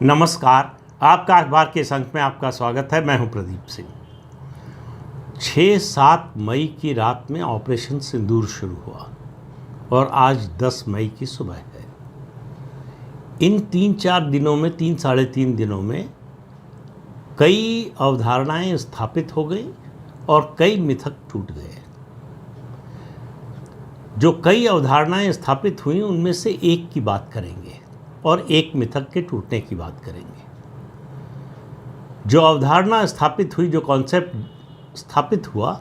नमस्कार। आपका अखबार के इस अंक में आपका स्वागत है। मैं हूं प्रदीप सिंह। 6-7 मई की रात में ऑपरेशन सिंदूर शुरू हुआ और आज 10 मई की सुबह है। इन 3-4 दिनों में, 3-3.5 दिनों में कई अवधारणाएं स्थापित हो गई और कई मिथक टूट गए। जो कई अवधारणाएं स्थापित हुई उनमें से एक की बात करेंगे और एक मिथक के टूटने की बात करेंगे। जो अवधारणा स्थापित हुई, जो कॉन्सेप्ट स्थापित हुआ,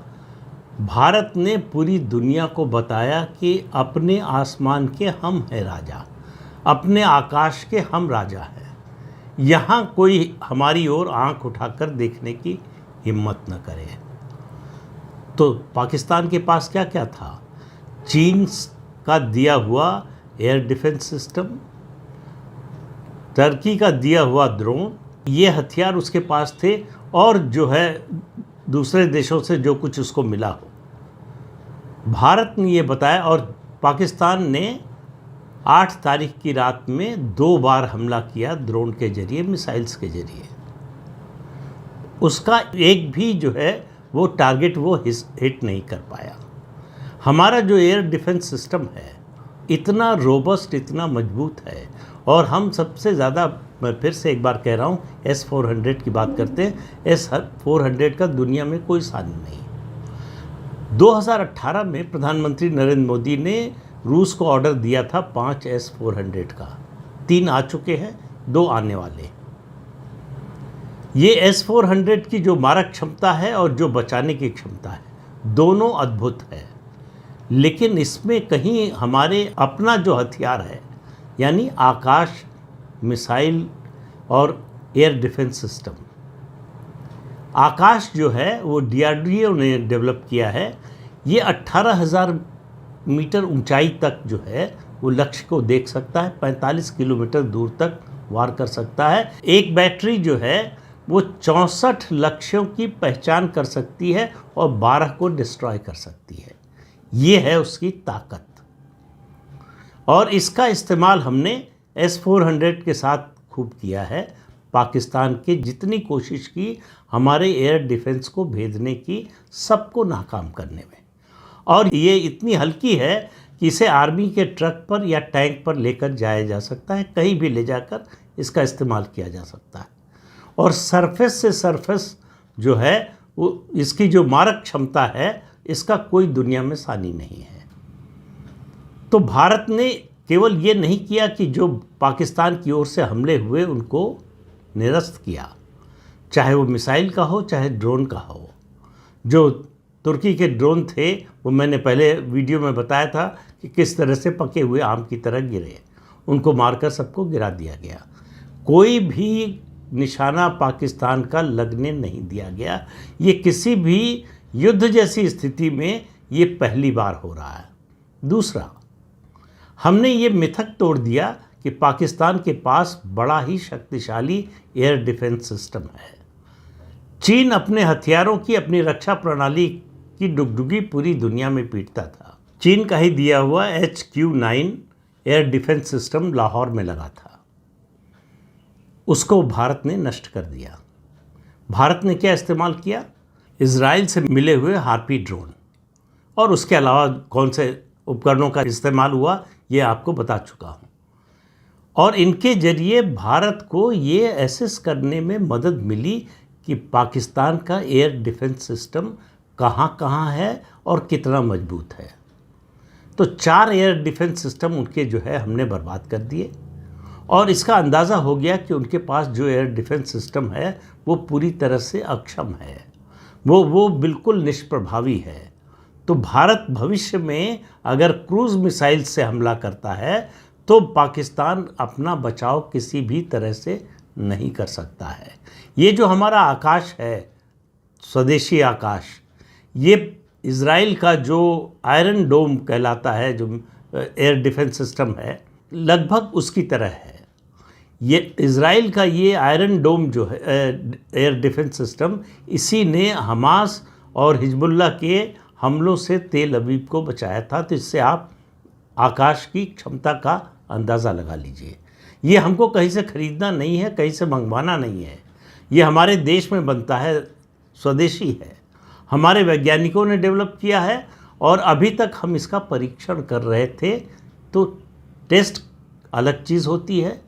भारत ने पूरी दुनिया को बताया कि अपने आसमान के हम हैं राजा, अपने आकाश के हम राजा हैं। यहाँ कोई हमारी ओर आंख उठाकर देखने की हिम्मत न करे। तो पाकिस्तान के पास क्या क्या था? चीन का दिया हुआ एयर डिफेंस सिस्टम, टर्की का दिया हुआ ड्रोन, ये हथियार उसके पास थे और जो है दूसरे देशों से जो कुछ उसको मिला हो। भारत ने ये बताया और पाकिस्तान ने 8 तारीख की रात में 2 बार हमला किया ड्रोन के जरिए, मिसाइल्स के जरिए। उसका एक भी जो है वो टारगेट वो हिट नहीं कर पाया। हमारा जो एयर डिफेंस सिस्टम है इतना रोबस्ट, इतना मजबूत है और हम सबसे ज़्यादा, मैं फिर से एक बार कह रहा हूँ, S-400 की बात करते हैं। S-400 का दुनिया में कोई सानी नहीं। 2018 में प्रधानमंत्री नरेंद्र मोदी ने रूस को ऑर्डर दिया था 5 S-400 का। 3 आ चुके हैं, 2 आने वाले। ये S-400 की जो मारक क्षमता है और जो बचाने की क्षमता है, दोनों अद्भुत है। लेकिन इसमें कहीं हमारे अपना जो हथियार है, यानी आकाश मिसाइल और एयर डिफेंस सिस्टम, आकाश जो है वो DRDO ने डेवलप किया है। ये 18,000 मीटर ऊंचाई तक जो है वो लक्ष्य को देख सकता है, 45 किलोमीटर दूर तक वार कर सकता है। एक बैटरी जो है वो 64 लक्ष्यों की पहचान कर सकती है और 12 को डिस्ट्रॉय कर सकती है। ये है उसकी ताकत। और इसका इस्तेमाल हमने S-400 के साथ खूब किया है। पाकिस्तान की जितनी कोशिश की हमारे एयर डिफेंस को भेदने की, सबको नाकाम करने में। और ये इतनी हल्की है कि इसे आर्मी के ट्रक पर या टैंक पर लेकर जाया जा सकता है, कहीं भी ले जाकर इसका इस्तेमाल किया जा सकता है। और सरफेस से सरफेस जो है वो, इसकी जो मारक क्षमता है, इसका कोई दुनिया में सानी नहीं है। तो भारत ने केवल ये नहीं किया कि जो पाकिस्तान की ओर से हमले हुए उनको निरस्त किया, चाहे वो मिसाइल का हो चाहे ड्रोन का हो। जो तुर्की के ड्रोन थे वो मैंने पहले वीडियो में बताया था कि किस तरह से पके हुए आम की तरह गिरे, उनको मारकर सबको गिरा दिया गया। कोई भी निशाना पाकिस्तान का लगने नहीं दिया गया। ये किसी भी युद्ध जैसी स्थिति में ये पहली बार हो रहा है। दूसरा, हमने ये मिथक तोड़ दिया कि पाकिस्तान के पास बड़ा ही शक्तिशाली एयर डिफेंस सिस्टम है। चीन अपने हथियारों की, अपनी रक्षा प्रणाली की डुगडुगी पूरी दुनिया में पीटता था। चीन का ही दिया हुआ HQ-9 air defence system Lahore में लगा था, उसको भारत ने नष्ट कर दिया। भारत ने क्या इस्तेमाल किया? इजराइल से मिले हुए हार्पी ड्रोन, और उसके अलावा कौन से उपकरणों का इस्तेमाल हुआ ये आपको बता चुका हूँ। और इनके जरिए भारत को ये एसेस करने में मदद मिली कि पाकिस्तान का एयर डिफेंस सिस्टम कहाँ कहाँ है और कितना मजबूत है। तो 4 एयर डिफेंस सिस्टम उनके जो है हमने बर्बाद कर दिए और इसका अंदाज़ा हो गया कि उनके पास जो एयर डिफेंस सिस्टम है वो पूरी तरह से अक्षम है, वो बिल्कुल निष्प्रभावी है। तो भारत भविष्य में अगर क्रूज़ मिसाइल से हमला करता है तो पाकिस्तान अपना बचाव किसी भी तरह से नहीं कर सकता है। ये जो हमारा आकाश है, स्वदेशी आकाश, ये इज़राइल का जो आयरन डोम कहलाता है, जो एयर डिफेंस सिस्टम है, लगभग उसकी तरह है। ये इज़राइल का ये आयरन डोम जो है एयर डिफेंस सिस्टम, इसी ने हमास और हिजबुल्लाह के हमलों से तेल अवीव को बचाया था। तो इससे आप आकाश की क्षमता का अंदाज़ा लगा लीजिए। ये हमको कहीं से खरीदना नहीं है, कहीं से मंगवाना नहीं है, ये हमारे देश में बनता है, स्वदेशी है, हमारे वैज्ञानिकों ने डेवलप किया है और अभी तक हम इसका परीक्षण कर रहे थे। तो टेस्ट अलग चीज़ होती है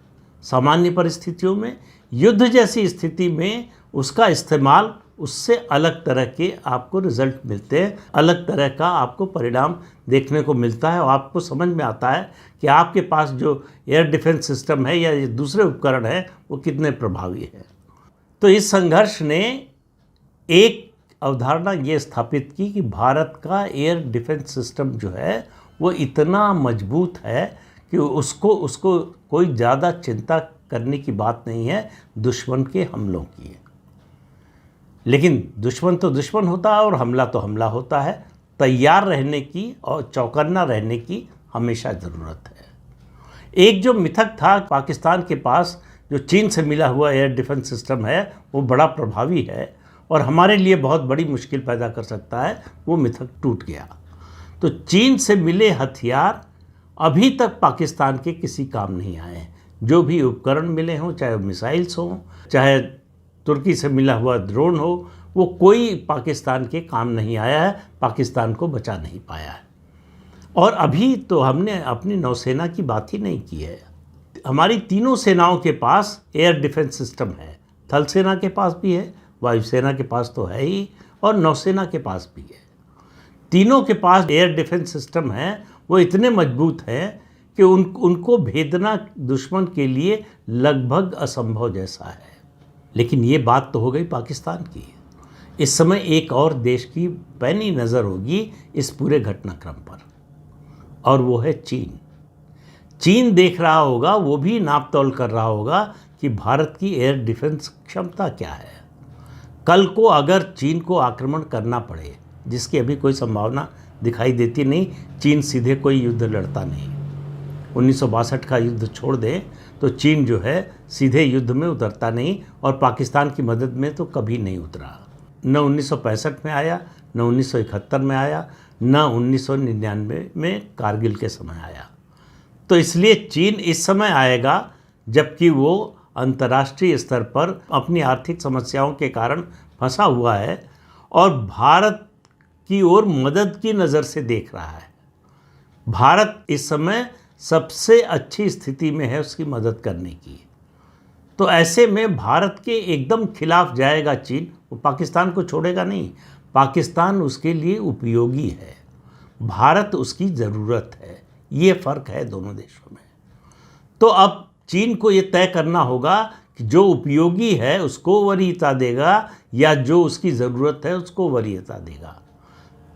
सामान्य परिस्थितियों में, युद्ध जैसी स्थिति में उसका इस्तेमाल, उससे अलग तरह के आपको रिजल्ट मिलते हैं, अलग तरह का आपको परिणाम देखने को मिलता है और आपको समझ में आता है कि आपके पास जो एयर डिफेंस सिस्टम है या ये दूसरे उपकरण हैं वो कितने प्रभावी हैं। तो इस संघर्ष ने एक अवधारणा ये स्थापित की कि भारत का एयर डिफेंस सिस्टम जो है वो इतना मजबूत है कि उसको कोई ज़्यादा चिंता करने की बात नहीं है दुश्मन के हमलों की। लेकिन दुश्मन तो दुश्मन होता है और हमला तो हमला होता है। तैयार रहने की और चौकन्ना रहने की हमेशा ज़रूरत है। एक जो मिथक था पाकिस्तान के पास, जो चीन से मिला हुआ एयर डिफेंस सिस्टम है वो बड़ा प्रभावी है और हमारे लिए बहुत बड़ी मुश्किल पैदा कर सकता है, वो मिथक टूट गया। तो चीन से मिले हथियार अभी तक पाकिस्तान के किसी काम नहीं आए हैं। जो भी उपकरण मिले हों, चाहे मिसाइल्स हों, चाहे तुर्की से मिला हुआ ड्रोन हो, वो कोई पाकिस्तान के काम नहीं आया है, पाकिस्तान को बचा नहीं पाया है। और अभी तो हमने अपनी नौसेना की बात ही नहीं की है। हमारी तीनों सेनाओं के पास एयर डिफेंस सिस्टम है, थल सेना के पास भी है, वायुसेना के पास तो है ही, और नौसेना के पास भी है। तीनों के पास एयर डिफेंस सिस्टम है, वो इतने मजबूत हैं कि उनको भेदना दुश्मन के लिए लगभग असंभव जैसा है। लेकिन ये बात तो हो गई पाकिस्तान की। इस समय एक और देश की पैनी नज़र होगी इस पूरे घटनाक्रम पर, और वो है चीन। चीन देख रहा होगा, वो भी नाप तौल कर रहा होगा कि भारत की एयर डिफेंस क्षमता क्या है। कल को अगर चीन को आक्रमण करना पड़े, जिसकी अभी कोई संभावना दिखाई देती नहीं, चीन सीधे कोई युद्ध लड़ता नहीं। 1962 का युद्ध छोड़ दें तो चीन जो है सीधे युद्ध में उतरता नहीं, और पाकिस्तान की मदद में तो कभी नहीं उतरा। न 1965 में आया, न 1971 में आया, न 1999 में कारगिल के समय आया। तो इसलिए चीन इस समय आएगा जबकि वो अंतर्राष्ट्रीय स्तर पर अपनी आर्थिक समस्याओं के कारण फंसा हुआ है और भारत की ओर मदद की नज़र से देख रहा है। भारत इस समय सबसे अच्छी स्थिति में है उसकी मदद करने की। तो ऐसे में भारत के एकदम खिलाफ जाएगा चीन, वो पाकिस्तान को छोड़ेगा नहीं। पाकिस्तान उसके लिए उपयोगी है, भारत उसकी ज़रूरत है। ये फ़र्क है दोनों देशों में। तो अब चीन को ये तय करना होगा कि जो उपयोगी है उसको वरीयता देगा या जो उसकी ज़रूरत है उसको वरीयता देगा।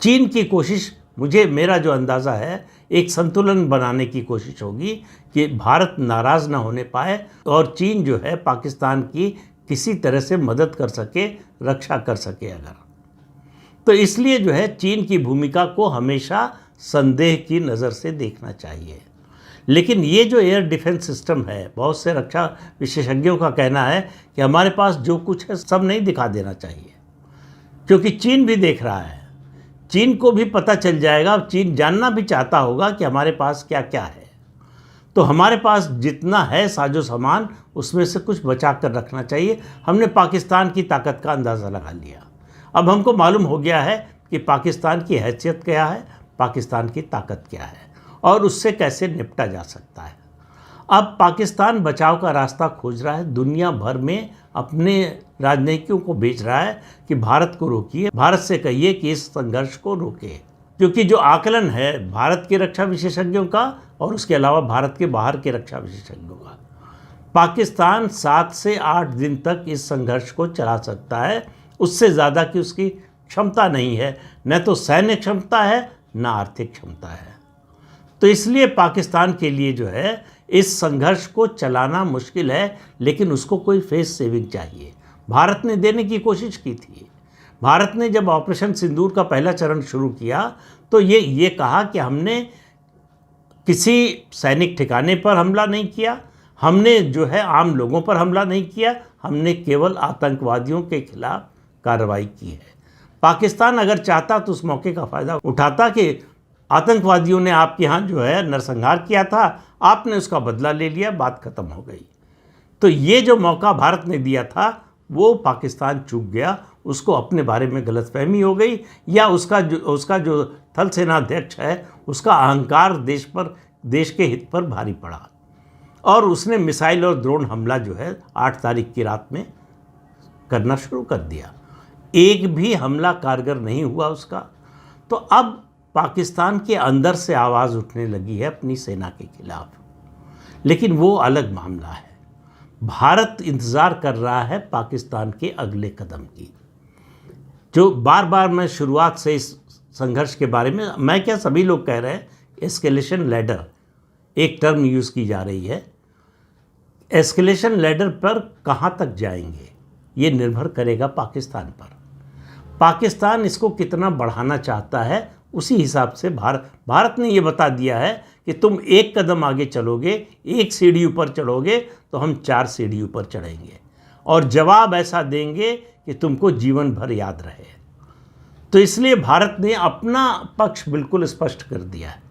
चीन की कोशिश, मेरा जो अंदाज़ा है, एक संतुलन बनाने की कोशिश होगी कि भारत नाराज़ ना होने पाए और चीन जो है पाकिस्तान की किसी तरह से मदद कर सके, रक्षा कर सके अगर। तो इसलिए जो है चीन की भूमिका को हमेशा संदेह की नज़र से देखना चाहिए। लेकिन ये जो एयर डिफेंस सिस्टम है, बहुत से रक्षा विशेषज्ञों का कहना है कि हमारे पास जो कुछ है सब नहीं दिखा देना चाहिए, क्योंकि चीन भी देख रहा है। चीन को भी पता चल जाएगा, चीन जानना भी चाहता होगा कि हमारे पास क्या क्या है। तो हमारे पास जितना है साजो सामान, उसमें से कुछ बचा कर रखना चाहिए। हमने पाकिस्तान की ताकत का अंदाज़ा लगा लिया। अब हमको मालूम हो गया है कि पाकिस्तान की हैसियत क्या है, पाकिस्तान की ताकत क्या है और उससे कैसे निपटा जा सकता है। अब पाकिस्तान बचाव का रास्ता खोज रहा है, दुनिया भर में अपने राजनयिकों को भेज रहा है कि भारत को रोकिए, भारत से कहिए कि इस संघर्ष को रोके। क्योंकि जो आकलन है भारत के रक्षा विशेषज्ञों का और उसके अलावा भारत के बाहर के रक्षा विशेषज्ञों का, पाकिस्तान 7 से 8 दिन तक इस संघर्ष को चला सकता है। उससे ज़्यादा की उसकी क्षमता नहीं है, न तो सैन्य क्षमता है न आर्थिक क्षमता है। तो इसलिए पाकिस्तान के लिए जो है इस संघर्ष को चलाना मुश्किल है, लेकिन उसको कोई फेस सेविंग चाहिए। भारत ने देने की कोशिश की थी। भारत ने जब ऑपरेशन सिंदूर का पहला चरण शुरू किया तो ये कहा कि हमने किसी सैनिक ठिकाने पर हमला नहीं किया, हमने जो है आम लोगों पर हमला नहीं किया, हमने केवल आतंकवादियों के खिलाफ कार्रवाई की है। पाकिस्तान अगर चाहता तो उस मौके का फ़ायदा उठाता कि आतंकवादियों ने आपके यहाँ जो है नरसंहार किया था, आपने उसका बदला ले लिया, बात खत्म हो गई। तो ये जो मौका भारत ने दिया था वो पाकिस्तान चूक गया, उसको अपने बारे में गलतफहमी हो गई, या उसका जो थल सेनाध्यक्ष है उसका अहंकार देश के हित पर भारी पड़ा, और उसने मिसाइल और ड्रोन हमला जो है 8 तारीख की रात में करना शुरू कर दिया। एक भी हमला कारगर नहीं हुआ उसका। तो अब पाकिस्तान के अंदर से आवाज़ उठने लगी है अपनी सेना के खिलाफ, लेकिन वो अलग मामला है। भारत इंतज़ार कर रहा है पाकिस्तान के अगले कदम की। जो बार बार मैं शुरुआत से इस संघर्ष के बारे में, मैं क्या सभी लोग कह रहे हैं, एस्केलेशन लैडर एक टर्म यूज़ की जा रही है। एस्केलेशन लैडर पर कहाँ तक जाएंगे ये निर्भर करेगा पाकिस्तान पर। पाकिस्तान इसको कितना बढ़ाना चाहता है, उसी हिसाब से भारत ने ये बता दिया है कि तुम एक कदम आगे चलोगे, एक सीढ़ी ऊपर चढ़ोगे तो हम 4 सीढ़ी ऊपर चढ़ेंगे, और जवाब ऐसा देंगे कि तुमको जीवन भर याद रहे। तो इसलिए भारत ने अपना पक्ष बिल्कुल स्पष्ट कर दिया है,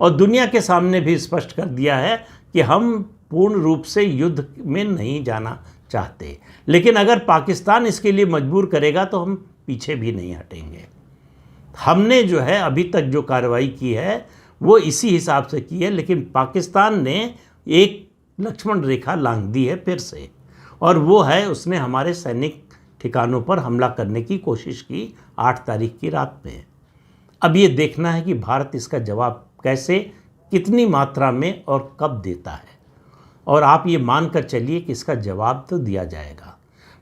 और दुनिया के सामने भी स्पष्ट कर दिया है कि हम पूर्ण रूप से युद्ध में नहीं जाना चाहते, लेकिन अगर पाकिस्तान इसके लिए मजबूर करेगा तो हम पीछे भी नहीं हटेंगे। हमने जो है अभी तक जो कार्रवाई की है वो इसी हिसाब से की है, लेकिन पाकिस्तान ने एक लक्ष्मण रेखा लांघ दी है फिर से, और वो है उसने हमारे सैनिक ठिकानों पर हमला करने की कोशिश की 8 तारीख की रात में। अब ये देखना है कि भारत इसका जवाब कैसे, कितनी मात्रा में और कब देता है, और आप ये मान कर चलिए कि इसका जवाब तो दिया जाएगा।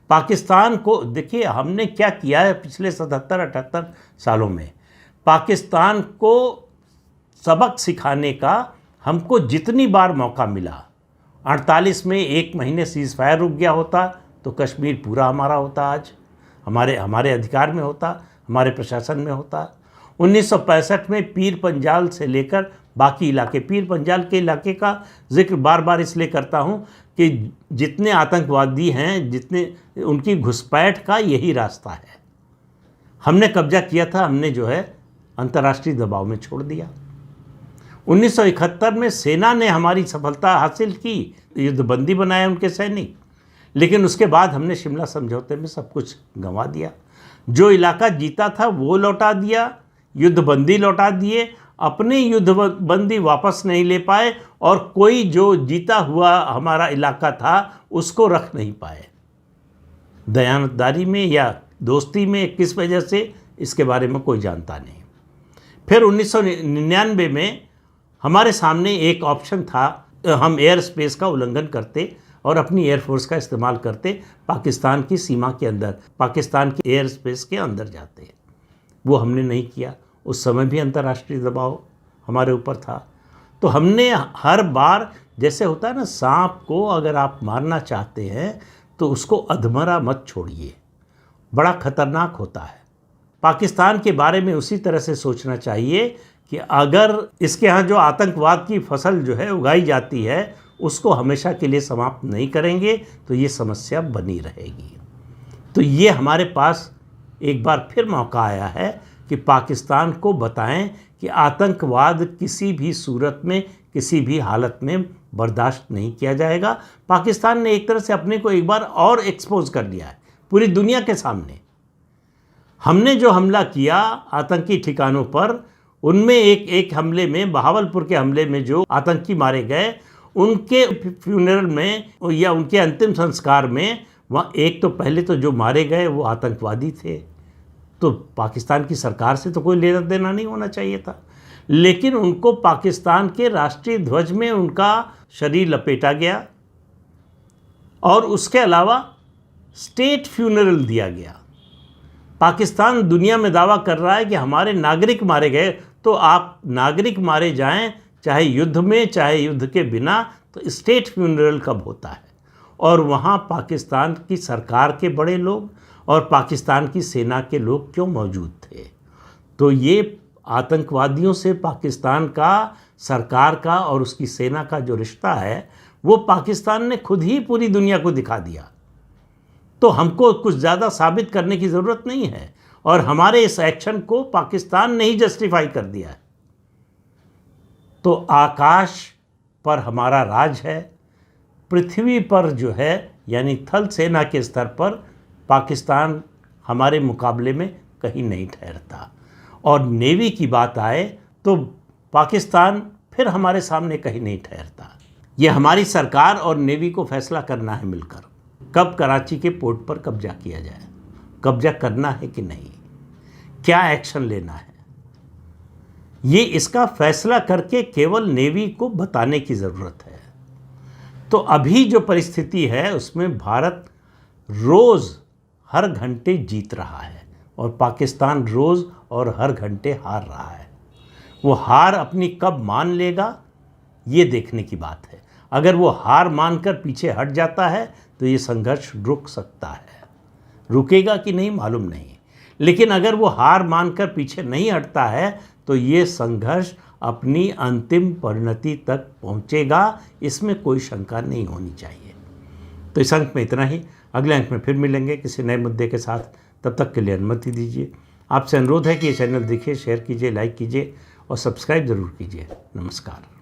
पाकिस्तान को देखिए हमने क्या किया है पिछले 77-78 सालों में। पाकिस्तान को सबक सिखाने का हमको जितनी बार मौका मिला, 48 में 1 महीने सीज़ फायर रुक गया होता तो कश्मीर पूरा हमारा होता, आज हमारे अधिकार में होता, हमारे प्रशासन में होता। 1965 में पीर पंजाल से लेकर बाकी इलाके, पीर पंजाल के इलाके का जिक्र बार बार इसलिए करता हूँ कि जितने आतंकवादी हैं, जितने उनकी घुसपैठ का यही रास्ता है। हमने कब्जा किया था, हमने जो है अंतर्राष्ट्रीय दबाव में छोड़ दिया। 1971 में सेना ने हमारी सफलता हासिल की, युद्धबंदी बनाए उनके सैनिक, लेकिन उसके बाद हमने शिमला समझौते में सब कुछ गंवा दिया। जो इलाका जीता था वो लौटा दिया, युद्धबंदी लौटा दिए, अपनी युद्धबंदी वापस नहीं ले पाए, और कोई जो जीता हुआ हमारा इलाका था उसको रख नहीं पाए। दयानतदारी में या दोस्ती में किस वजह से, इसके बारे में कोई जानता नहीं। फिर 1999 में हमारे सामने एक ऑप्शन था, हम एयर स्पेस का उल्लंघन करते और अपनी एयरफोर्स का इस्तेमाल करते, पाकिस्तान की सीमा के अंदर, पाकिस्तान की एयर स्पेस के अंदर जाते। वो हमने नहीं किया। उस समय भी अंतर्राष्ट्रीय दबाव हमारे ऊपर था। तो हमने हर बार, जैसे होता है ना, सांप को अगर आप मारना चाहते हैं तो उसको अधमरा मत छोड़िए, बड़ा खतरनाक होता है। पाकिस्तान के बारे में उसी तरह से सोचना चाहिए कि अगर इसके यहाँ जो आतंकवाद की फसल जो है उगाई जाती है उसको हमेशा के लिए समाप्त नहीं करेंगे तो ये समस्या बनी रहेगी। तो ये हमारे पास एक बार फिर मौका आया है कि पाकिस्तान को बताएं कि आतंकवाद किसी भी सूरत में, किसी भी हालत में बर्दाश्त नहीं किया जाएगा। पाकिस्तान ने एक तरह से अपने को एक बार और एक्सपोज कर दिया है पूरी दुनिया के सामने। हमने जो हमला किया आतंकी ठिकानों पर, उनमें एक हमले में, बहावलपुर के हमले में जो आतंकी मारे गए, उनके फ्यूनरल में या उनके अंतिम संस्कार में, वहाँ एक तो पहले तो जो मारे गए वो आतंकवादी थे, तो पाकिस्तान की सरकार से तो कोई लेना देना नहीं होना चाहिए था, लेकिन उनको पाकिस्तान के राष्ट्रीय ध्वज में उनका शरीर लपेटा गया, और उसके अलावा स्टेट फ्यूनरल दिया गया। पाकिस्तान दुनिया में दावा कर रहा है कि हमारे नागरिक मारे गए, तो आप नागरिक मारे जाएं, चाहे युद्ध में चाहे युद्ध के बिना, तो स्टेट फ्यूनरल कब होता है? और वहाँ पाकिस्तान की सरकार के बड़े लोग और पाकिस्तान की सेना के लोग क्यों मौजूद थे? तो ये आतंकवादियों से पाकिस्तान का, सरकार का और उसकी सेना का जो रिश्ता है वो पाकिस्तान ने खुद ही पूरी दुनिया को दिखा दिया। तो हमको कुछ ज़्यादा साबित करने की ज़रूरत नहीं है, और हमारे इस एक्शन को पाकिस्तान ने ही जस्टिफाई कर दिया है। तो आकाश पर हमारा राज है, पृथ्वी पर जो है यानी थल सेना के स्तर पर पाकिस्तान हमारे मुकाबले में कहीं नहीं ठहरता। और नेवी की बात आए तो पाकिस्तान फिर हमारे सामने कहीं नहीं ठहरता। ये हमारी सरकार और नेवी को फैसला करना है मिलकर, कब कराची के पोर्ट पर कब्जा किया जाए, कब्जा करना है कि नहीं, क्या एक्शन लेना है, ये इसका फैसला करके केवल नेवी को बताने की ज़रूरत है। तो अभी जो परिस्थिति है उसमें भारत रोज़ हर घंटे जीत रहा है और पाकिस्तान रोज़ और हर घंटे हार रहा है। वो हार अपनी कब मान लेगा ये देखने की बात है। अगर वो हार मानकर पीछे हट जाता है तो ये संघर्ष रुक सकता है, रुकेगा कि नहीं मालूम नहीं, लेकिन अगर वो हार मानकर पीछे नहीं हटता है तो ये संघर्ष अपनी अंतिम परिणति तक पहुंचेगा, इसमें कोई शंका नहीं होनी चाहिए। तो इस अंक में इतना ही, अगले अंक में फिर मिलेंगे किसी नए मुद्दे के साथ। तब तक के लिए अनुमति दीजिए। आपसे अनुरोध है कि ये चैनल देखिए, शेयर कीजिए, लाइक कीजिए और सब्सक्राइब ज़रूर कीजिए। नमस्कार।